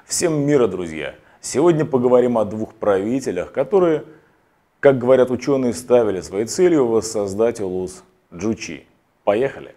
Всем мира, друзья! Сегодня поговорим о двух правителях, которые, как говорят ученые, ставили своей целью воссоздать улус Джучи. Поехали!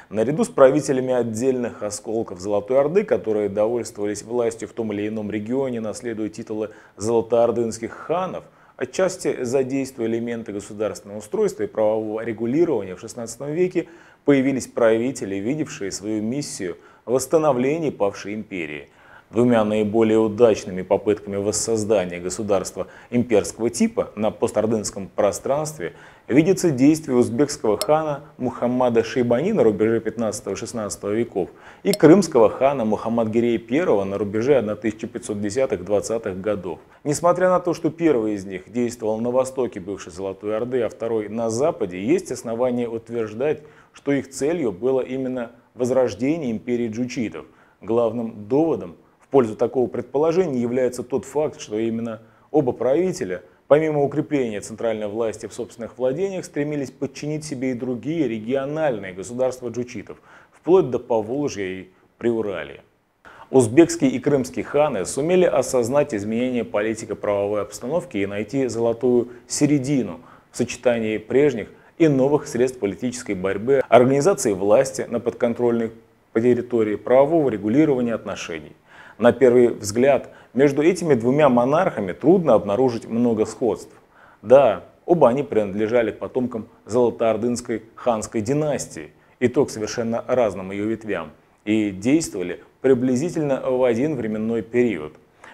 Наряду с правителями отдельных осколков Золотой Орды, которые довольствовались властью в том или ином регионе, наследуя титулы золотоордынских ханов, отчасти задействуя элементы государственного устройства и правового регулирования, в XVI веке появились правители, видевшие свою миссию в восстановлении павшей империи. Двумя наиболее удачными попытками воссоздания государства имперского типа на постордынском пространстве видится действие узбекского хана Мухаммада Шейбани на рубеже 15-16 веков и крымского хана Мухаммад-Гирея I на рубеже 1510-20-х годов. Несмотря на то, что первый из них действовал на востоке бывшей Золотой Орды, а второй на западе, есть основания утверждать, что их целью было именно возрождение империи джучитов. Главным доводом в пользу такого предположения является тот факт, что именно оба правителя, помимо укрепления центральной власти в собственных владениях, стремились подчинить себе и другие региональные государства джучитов, вплоть до Поволжья и Приуралья. Узбекские и крымские ханы сумели осознать изменение политико-правовой обстановки и найти золотую середину в сочетании прежних и новых средств политической борьбы, организации власти на подконтрольной территории, правового регулирования отношений. На первый взгляд, между этими двумя монархами трудно обнаружить много сходств. Да, оба они принадлежали к потомкам золотоордынской ханской династии, и то к совершенно разным ее ветвям, и действовали приблизительно в один временной период.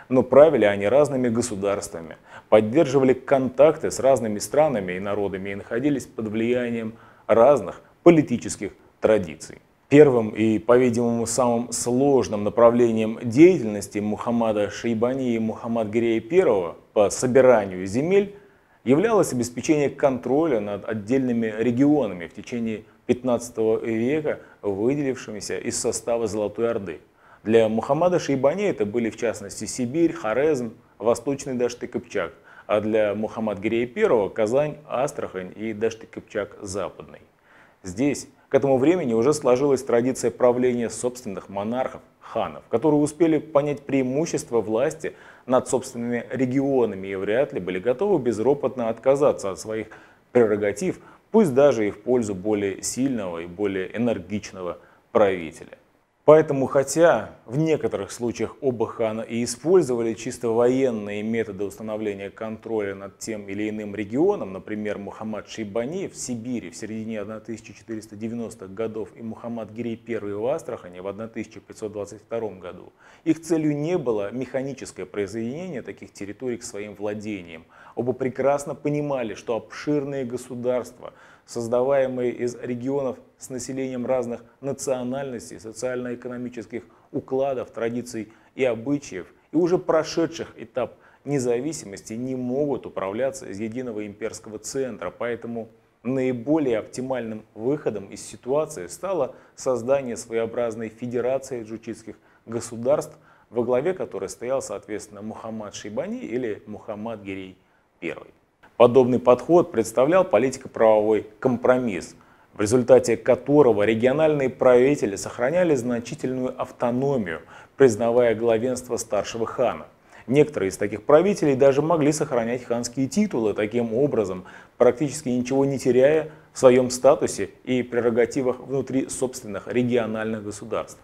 Но правили они разными государствами, поддерживали контакты с разными странами и народами и находились под влиянием разных политических традиций. Первым и, по-видимому, самым сложным направлением деятельности Мухаммада Шейбани и Мухаммад-Гирея I по собиранию земель являлось обеспечение контроля над отдельными регионами в течение 15 века, выделившимися из состава Золотой Орды. Для Мухаммада Шейбани это были в частности Сибирь, Хорезм, Восточный Дашт и Кыпчак, а для Мухаммад-Гирея I Казань, Астрахань и Дашт и Кыпчак Западный. Здесь к этому времени уже сложилась традиция правления собственных монархов, ханов, которые успели понять преимущество власти над собственными регионами и вряд ли были готовы безропотно отказаться от своих прерогатив, пусть даже и в пользу более сильного и более энергичного правителя. Поэтому, хотя в некоторых случаях оба хана и использовали чисто военные методы установления контроля над тем или иным регионом, например, Мухаммад Шейбани в Сибири в середине 1490-х годов и Мухаммад-Гирей I в Астрахани в 1522 году, их целью не было механическое присоединение таких территорий к своим владениям. Оба прекрасно понимали, что обширные государства, создаваемые из регионов с населением разных национальностей, социально-экономических укладов, традиций и обычаев, и уже прошедших этап независимости, не могут управляться из единого имперского центра. Поэтому наиболее оптимальным выходом из ситуации стало создание своеобразной федерации джучитских государств, во главе которой стоял, соответственно, Мухаммад Шейбани или Мухаммад-Гирей I. Подобный подход представлял политико-правовой компромисс, в результате которого региональные правители сохраняли значительную автономию, признавая главенство старшего хана. Некоторые из таких правителей даже могли сохранять ханские титулы, таким образом практически ничего не теряя в своем статусе и прерогативах внутри собственных региональных государств.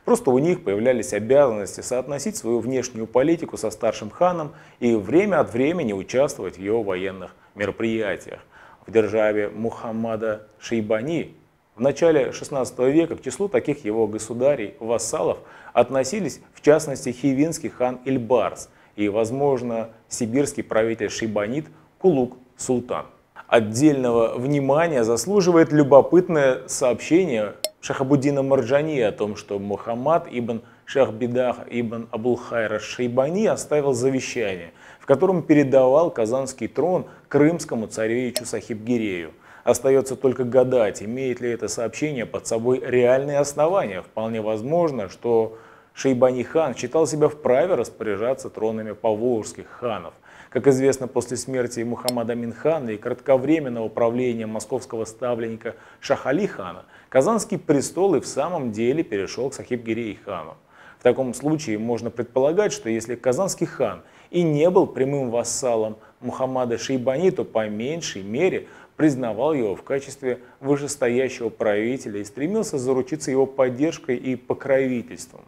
Просто у них появлялись обязанности соотносить свою внешнюю политику со старшим ханом и время от времени участвовать в его военных мероприятиях. В державе Мухаммада Шейбани в начале XVI века к числу таких его государей-вассалов относились в частности хивинский хан Ильбарс и, возможно, сибирский правитель Шейбанид Кулук-Султан. Отдельного внимания заслуживает любопытное сообщение Шахабуддина Марджани о том, что Мухаммад ибн Шахбидах ибн Абулхайра Шейбани оставил завещание, в котором передавал казанский трон крымскому царевичу Сахиб-Гирею. Остается только гадать, имеет ли это сообщение под собой реальные основания. Вполне возможно, что Шейбани-хан считал себя вправе распоряжаться тронами поволжских ханов. Как известно, после смерти Мухаммада Амин-хана и кратковременного правления московского ставленника Шах-Али-хана Казанский престол и в самом деле перешел к Сахиб-Гирей-хану. В таком случае можно предполагать, что если казанский хан и не был прямым вассалом Мухаммада Шейбани, то по меньшей мере признавал его в качестве вышестоящего правителя и стремился заручиться его поддержкой и покровительством.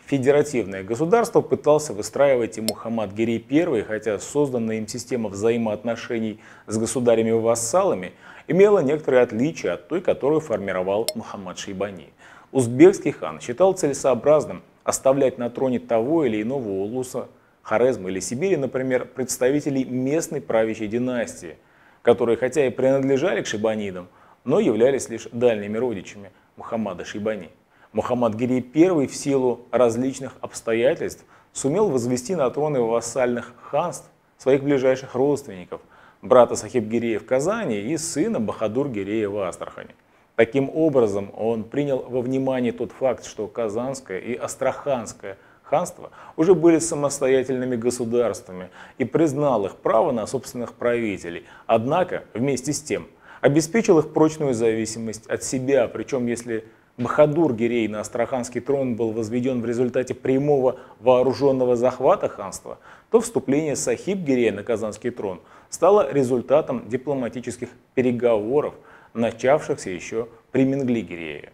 Федеративное государство пытался выстраивать и Мухаммад Гирей I, хотя созданная им система взаимоотношений с государями-вассалами имела некоторые отличия от той, которую формировал Мухаммад Шейбани. Узбекский хан считал целесообразным оставлять на троне того или иного улуса, Хорезма или Сибири, например, представителей местной правящей династии, которые хотя и принадлежали к шейбанидам, но являлись лишь дальними родичами Мухаммада Шейбани. Мухаммад Гирей I в силу различных обстоятельств сумел возвести на троны вассальных ханств своих ближайших родственников, брата Сахиб-Гирея в Казани и сына Бахадур-Гирея в Астрахани. Таким образом, он принял во внимание тот факт, что Казанское и Астраханское ханства уже были самостоятельными государствами и признал их право на собственных правителей. Однако, вместе с тем, обеспечил их прочную зависимость от себя, причем если Бахадур-Гирей на Астраханский трон был возведен в результате прямого вооруженного захвата ханства, то вступление Сахиб-Гирея на Казанский трон стало результатом дипломатических переговоров, начавшихся еще при Менгли-Гирее.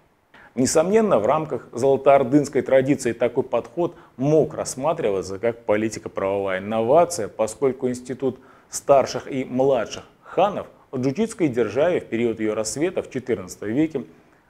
Несомненно, в рамках золотоордынской традиции такой подход мог рассматриваться как политико-правовая инновация, поскольку институт старших и младших ханов в джучитской державе в период ее расцвета в XIV веке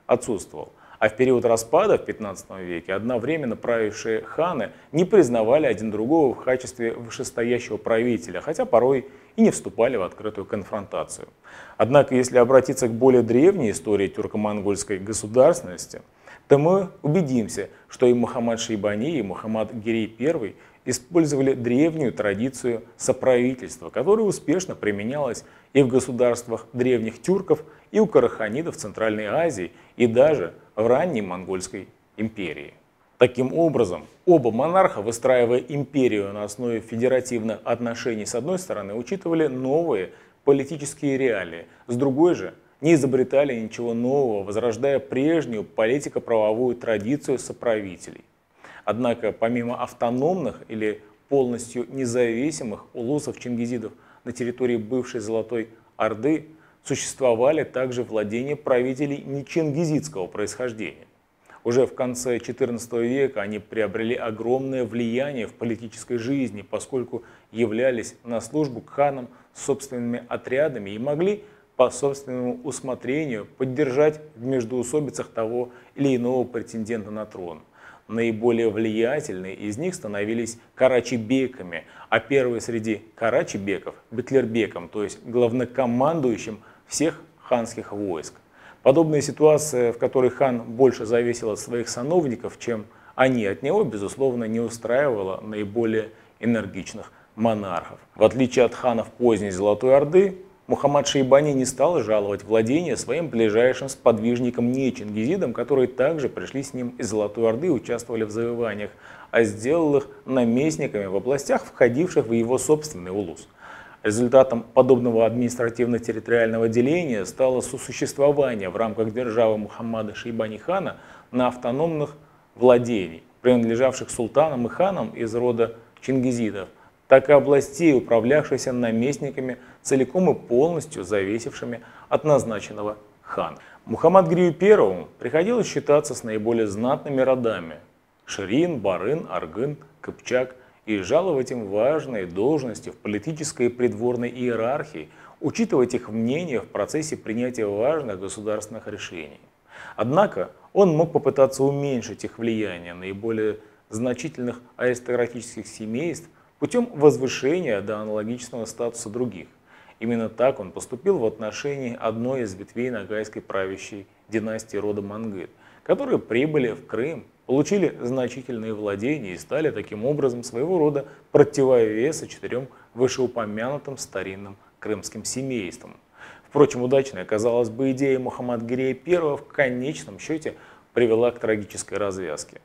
отсутствовал. А в период распада в XV веке одновременно правившие ханы не признавали один другого в качестве вышестоящего правителя, хотя порой и не вступали в открытую конфронтацию. Однако, если обратиться к более древней истории тюрко-монгольской государственности, то мы убедимся, что и Мухаммад Шейбани, и Мухаммад Гирей I использовали древнюю традицию соправительства, которая успешно применялась и в государствах древних тюрков, и у караханидов в Центральной Азии, и даже в ранней монгольской империи. Таким образом, оба монарха, выстраивая империю на основе федеративных отношений с одной стороны, учитывали новые политические реалии, с другой же не изобретали ничего нового, возрождая прежнюю политико-правовую традицию соправителей. Однако, помимо автономных или полностью независимых улусов-чингизидов на территории бывшей Золотой Орды, существовали также владения правителей нечингизидского происхождения. Уже в конце XIV века они приобрели огромное влияние в политической жизни, поскольку являлись на службу к ханам с собственными отрядами и могли по собственному усмотрению поддержать в междоусобицах того или иного претендента на трон. Наиболее влиятельные из них становились карачи-беками, а первый среди карачи-беков – беклербеком, то есть главнокомандующим всех ханских войск. Подобная ситуация, в которой хан больше зависел от своих сановников, чем они от него, безусловно, не устраивала наиболее энергичных монархов. В отличие от ханов поздней Золотой Орды, Мухаммад Шейбани не стал жаловать владения своим ближайшим сподвижникам-нечингизидам, которые также пришли с ним из Золотой Орды и участвовали в завоеваниях, а сделал их наместниками в областях, входивших в его собственный улус. Результатом подобного административно-территориального деления стало сосуществование в рамках державы Мухаммада Шейбани хана на автономных владениях, принадлежавших султанам и ханам из рода чингизидов, так и областей, управлявшихся наместниками, целиком и полностью зависевшими от назначенного хана. Мухаммад Гирию I приходилось считаться с наиболее знатными родами – Ширин, Барын, Аргын, Кыпчак – и жаловать им важные должности в политической и придворной иерархии, учитывать их мнение в процессе принятия важных государственных решений. Однако он мог попытаться уменьшить их влияние наиболее значительных аристократических семейств путем возвышения до аналогичного статуса других. Именно так он поступил в отношении одной из ветвей ногайской правящей династии рода Мангыт, которые прибыли в Крым, получили значительные владения и стали таким образом своего рода противовеса четырем вышеупомянутым старинным крымским семействам. Впрочем, удачная, казалось бы, идея Мухаммада Гирия I в конечном счете привела к трагической развязке.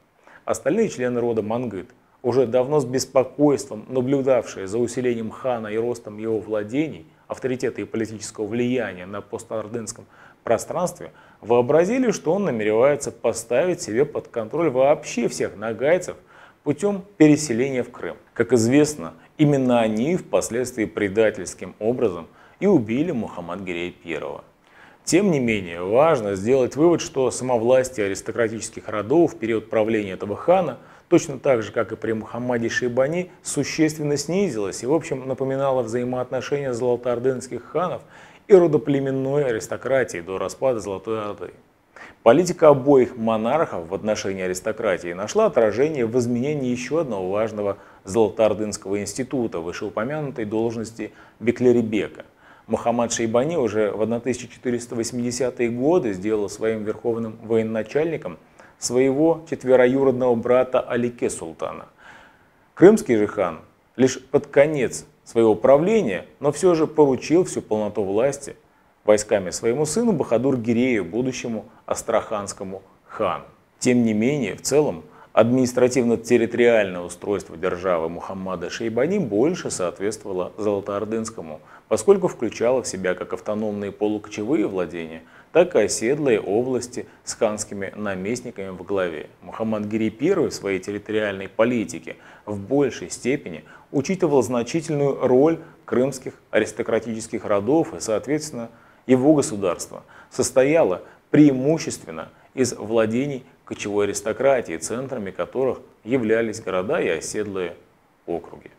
Остальные члены рода Мангыт, уже давно с беспокойством наблюдавшие за усилением хана и ростом его владений, авторитета и политического влияния на постордынском пространстве, вообразили, что он намеревается поставить себе под контроль вообще всех нагайцев путем переселения в Крым. Как известно, именно они впоследствии предательским образом и убили Мухаммад-Гирея I. Тем не менее, важно сделать вывод, что самовластие аристократических родов в период правления этого хана, точно так же, как и при Мухаммаде Шейбани, существенно снизилось и, в общем, напоминало взаимоотношения золотоордынских ханов и родоплеменной аристократии до распада Золотой Орды. Политика обоих монархов в отношении аристократии нашла отражение в изменении еще одного важного золотоордынского института, вышеупомянутой должности Беклеребека. Мухаммад Шейбани уже в 1480-е годы сделал своим верховным военачальником своего четвероюродного брата Алике Султана. Крымский же хан лишь под конец своего правления, но все же поручил всю полноту власти войсками своему сыну Бахадур-Гирею, будущему астраханскому хану. Тем не менее, в целом, административно-территориальное устройство державы Мухаммада Шейбани больше соответствовало золотоордынскому, поскольку включало в себя как автономные полукочевые владения, так и оседлые области с ханскими наместниками во главе. Мухаммад-Гирей I в своей территориальной политике в большей степени учитывал значительную роль крымских аристократических родов, и, соответственно, его государство состояло преимущественно из владений кочевой аристократии, центрами которых являлись города и оседлые округи.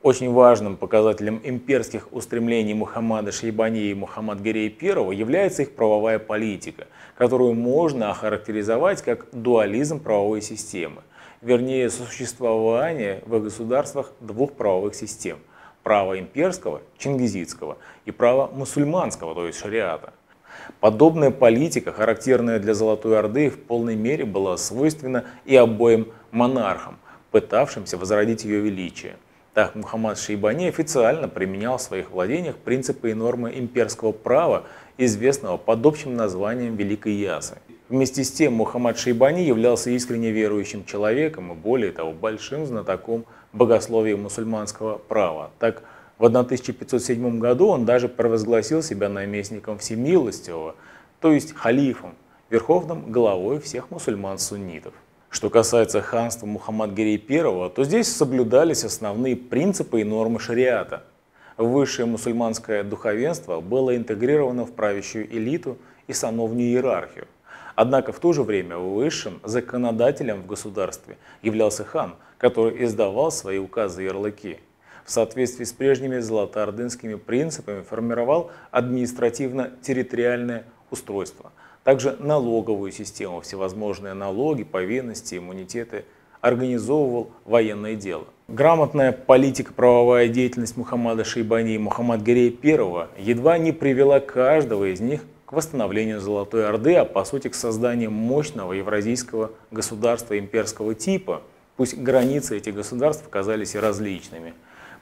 Очень важным показателем имперских устремлений Мухаммада Шейбани и Мухаммад-Гирея I является их правовая политика, которую можно охарактеризовать как дуализм правовой системы, вернее существование в их государствах двух правовых систем – права имперского, чингизидского, и права мусульманского, то есть шариата. Подобная политика, характерная для Золотой Орды, в полной мере была свойственна и обоим монархам, пытавшимся возродить ее величие. Так, Мухаммад Шейбани официально применял в своих владениях принципы и нормы имперского права, известного под общим названием Великой Ясы. Вместе с тем, Мухаммад Шейбани являлся искренне верующим человеком и, более того, большим знатоком богословия мусульманского права. Так, в 1507 году он даже провозгласил себя наместником всемилостивого, то есть халифом, верховным главой всех мусульман-суннитов. Что касается ханства Мухаммад-Гирея I, то здесь соблюдались основные принципы и нормы шариата. Высшее мусульманское духовенство было интегрировано в правящую элиту и сановную иерархию. Однако в то же время высшим законодателем в государстве являлся хан, который издавал свои указы и ярлыки. В соответствии с прежними золотоордынскими принципами формировал административно-территориальное устройство. Также налоговую систему, всевозможные налоги, повинности, иммунитеты, организовывал военное дело. Грамотная политико-правовая деятельность Мухаммада Шейбани и Мухаммад-Гирея I едва не привела каждого из них к восстановлению Золотой Орды, а по сути к созданию мощного евразийского государства имперского типа, пусть границы этих государств оказались и различными.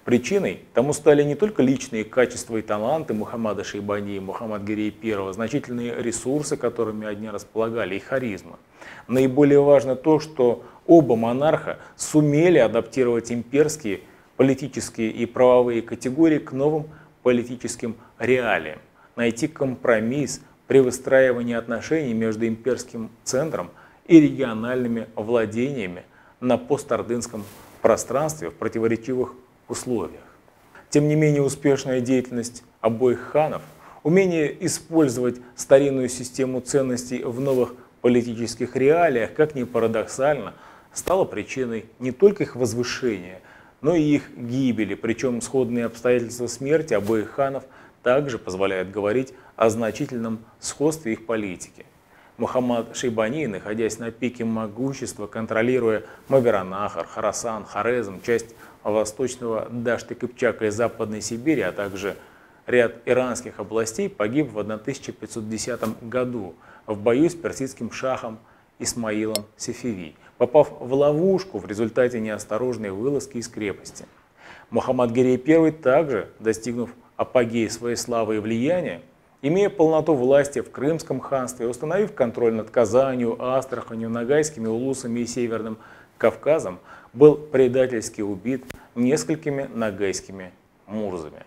Причиной тому стали не только личные качества и таланты Мухаммада Шейбани и Мухаммад-Гирея I, значительные ресурсы, которыми одни располагали, и харизма. Наиболее важно то, что оба монарха сумели адаптировать имперские политические и правовые категории к новым политическим реалиям, найти компромисс при выстраивании отношений между имперским центром и региональными владениями на постордынском пространстве в противоречивых условиях. Тем не менее, успешная деятельность обоих ханов, умение использовать старинную систему ценностей в новых политических реалиях, как ни парадоксально, стало причиной не только их возвышения, но и их гибели. Причем сходные обстоятельства смерти обоих ханов также позволяют говорить о значительном сходстве их политики. Мухаммад Шейбани, находясь на пике могущества, контролируя Мавераннахр, Хорасан, Хорезм, часть восточного Дашты, Кыпчака и Западной Сибири, а также ряд иранских областей, погиб в 1510 году в бою с персидским шахом Исмаилом Сефеви, попав в ловушку в результате неосторожной вылазки из крепости. Мухаммад-Гирей I также, достигнув апогея своей славы и влияния, имея полноту власти в Крымском ханстве, установив контроль над Казанью, Астраханью, Ногайскими улусами и Северным Кавказом, был предательски убит несколькими ногайскими мурзами.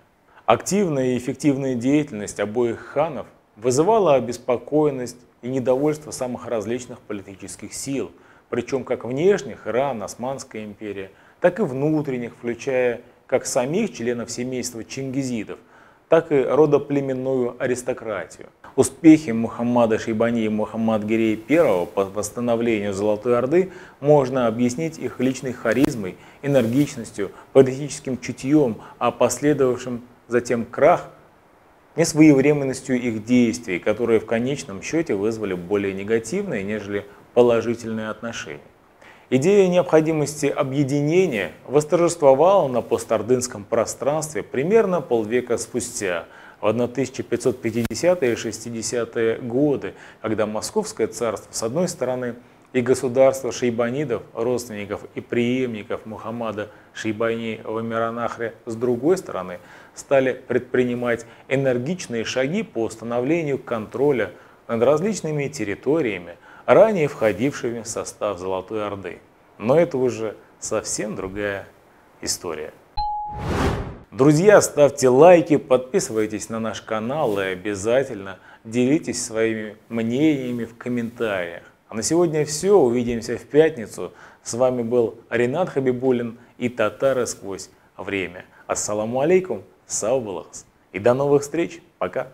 Активная и эффективная деятельность обоих ханов вызывало обеспокоенность и недовольство самых различных политических сил, причем как внешних, Иран, Османская империя, так и внутренних, включая как самих членов семейства чингизидов, так и родоплеменную аристократию. Успехи Мухаммада Шейбани и Мухаммад-Гирей I по восстановлению Золотой Орды можно объяснить их личной харизмой, энергичностью, политическим чутьем, а последовавшим затем крах несвоевременностью их действий, которые в конечном счете вызвали более негативные, нежели положительные отношения. Идея необходимости объединения восторжествовала на постордынском пространстве примерно полвека спустя, в 1550-е и 60-е годы, когда Московское царство с одной стороны и государство шейбанидов, родственников и преемников Мухаммада Шейбани в Амиранахре с другой стороны стали предпринимать энергичные шаги по установлению контроля над различными территориями, ранее входившими в состав Золотой Орды. Но это уже совсем другая история. Друзья, ставьте лайки, подписывайтесь на наш канал и обязательно делитесь своими мнениями в комментариях. А на сегодня все. Увидимся в пятницу. С вами был Ринат Хабибуллин и Татары сквозь время. Ассаламу алейкум, сау булакс. И до новых встреч. Пока.